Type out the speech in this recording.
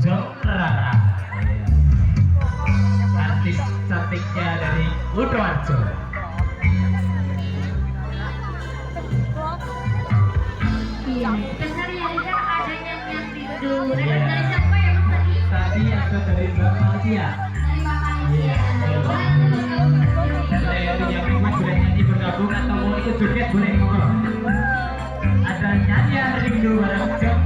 Rara, artis cantiknya dari Kudoarjo. Iya, benar ya Rika, ada yang tidur. Dari siapa ya Mas tadi? Tadi ada dari Mbak Malia. Dari Mbak Malaysia. Dan dari yang memang boleh nyanyi bergabung atau mau ikut joget boleh monggo. Ada nyanyian rindu bareng Jok